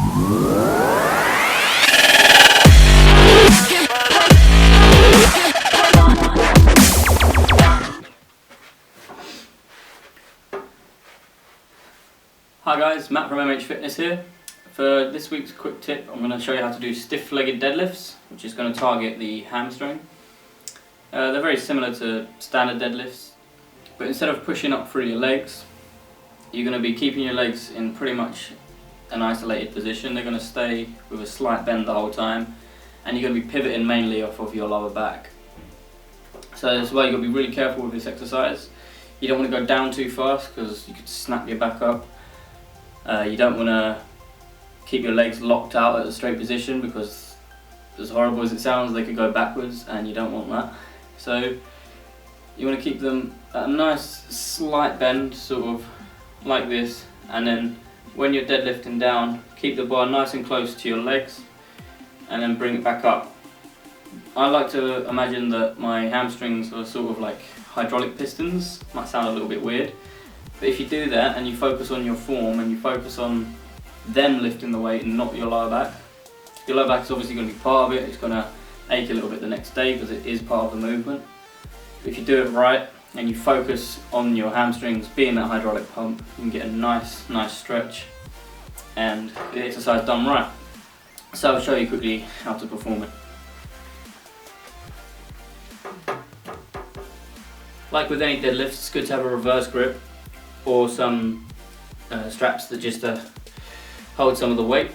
Hi guys, Matt from MH Fitness here. For this week's quick tip, I'm going to show you how to do stiff-legged deadlifts, which is going to target the hamstring. They're very similar to standard deadlifts, but instead of pushing up through your legs, you're going to be keeping your legs in pretty much an isolated position. They're going to stay with a slight bend the whole time, and you're going to be pivoting mainly off of your lower back. So that's why you've got to be really careful with this exercise. You don't want to go down too fast because you could snap your back up. You don't want to keep your legs locked out at a straight position because, as horrible as it sounds, they could go backwards and you don't want that. So you want to keep them at a nice slight bend, sort of like this, and then when you're deadlifting down, keep the bar nice and close to your legs and then bring it back up. I like to imagine that my hamstrings are sort of like hydraulic pistons. Might sound a little bit weird. But if you do that and you focus on your form and you focus on them lifting the weight and not your lower back is obviously going to be part of it. It's going to ache a little bit the next day because it is part of the movement. But if you do it right and you focus on your hamstrings being that hydraulic pump, you can get a nice stretch and get the exercise done right. So I'll show you quickly how to perform it. Like with any deadlift, it's good to have a reverse grip or some straps that just hold some of the weight.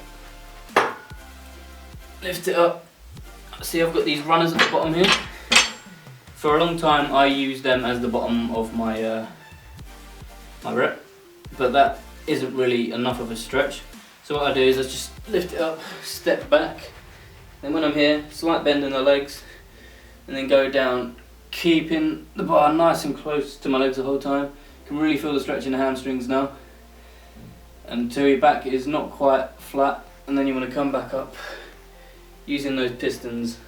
Lift it up. See, I've got these runners at the bottom here. For a long time I used them as the bottom of my my rep, but that isn't really enough of a stretch. So what I do is I just lift it up, step back, then when I'm here, slight bend in the legs, and then go down, keeping the bar nice and close to my legs the whole time. You can really feel the stretch in the hamstrings now until your back is not quite flat, and then you want to come back up using those pistons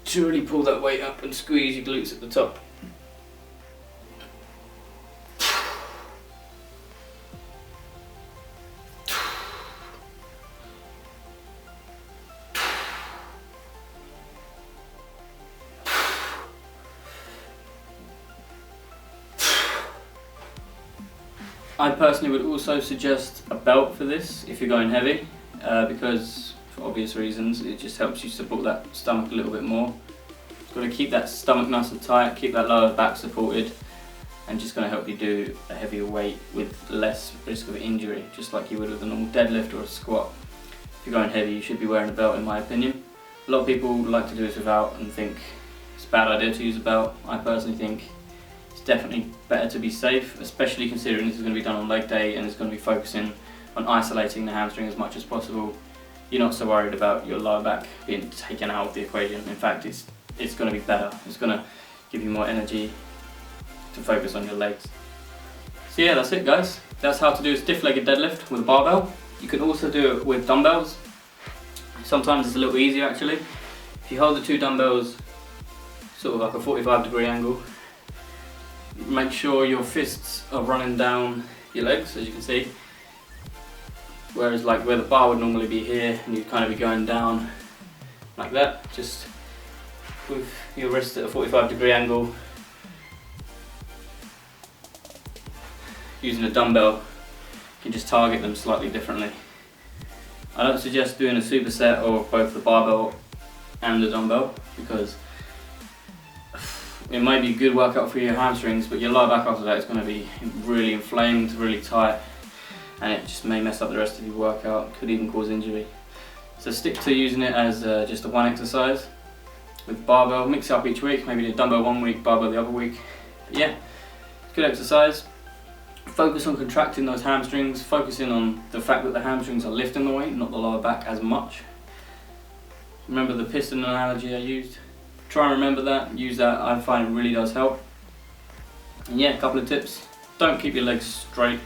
to really pull that weight up and squeeze your glutes at the top. I personally would also suggest a belt for this if you're going heavy, because for obvious reasons it just helps you support that stomach a little bit more. It's going to keep that stomach nice and tight, keep that lower back supported, and just going to help you do a heavier weight with less risk of injury, just like you would with a normal deadlift or a squat. If you're going heavy, you should be wearing a belt in my opinion. A lot of people like to do this without and think it's a bad idea to use a belt. I personally think definitely better to be safe, especially considering this is going to be done on leg day and it's going to be focusing on isolating the hamstring as much as possible. You're not so worried about your lower back being taken out of the equation. In fact, it's going to be better. It's going to give you more energy to focus on your legs. So yeah, that's it guys. That's how to do a stiff-legged deadlift with a barbell. You can also do it with dumbbells. Sometimes it's a little easier actually. If you hold the two dumbbells sort of like a 45-degree angle, make sure your fists are running down your legs, as you can see. Whereas like where the bar would normally be here, and you'd kind of be going down like that, just with your wrist at a 45-degree angle. Using a dumbbell, you can just target them slightly differently. I don't suggest doing a superset of both the barbell and the dumbbell because it might be a good workout for your hamstrings, but your lower back after that is going to be really inflamed, really tight, and it just may mess up the rest of your workout, could even cause injury. So stick to using it as just a one exercise with barbell. Mix it up each week, maybe do dumbbell one week, barbell the other week. But yeah, good exercise. Focus on contracting those hamstrings, focusing on the fact that the hamstrings are lifting the weight, not the lower back as much. Remember the piston analogy I used? Try and remember that, use that. I find it really does help. And yeah, a couple of tips. Don't keep your legs straight.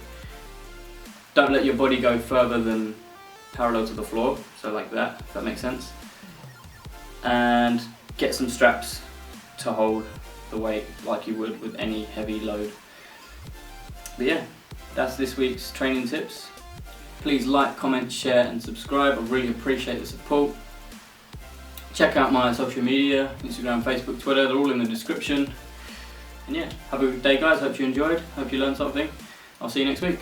Don't let your body go further than parallel to the floor, so like that, if that makes sense. And get some straps to hold the weight like you would with any heavy load. But yeah, that's this week's training tips. Please like, comment, share and subscribe. I really appreciate the support. Check out my social media, Instagram, Facebook, Twitter, they're all in the description. And yeah, have a good day guys, hope you enjoyed, hope you learned something. I'll see you next week.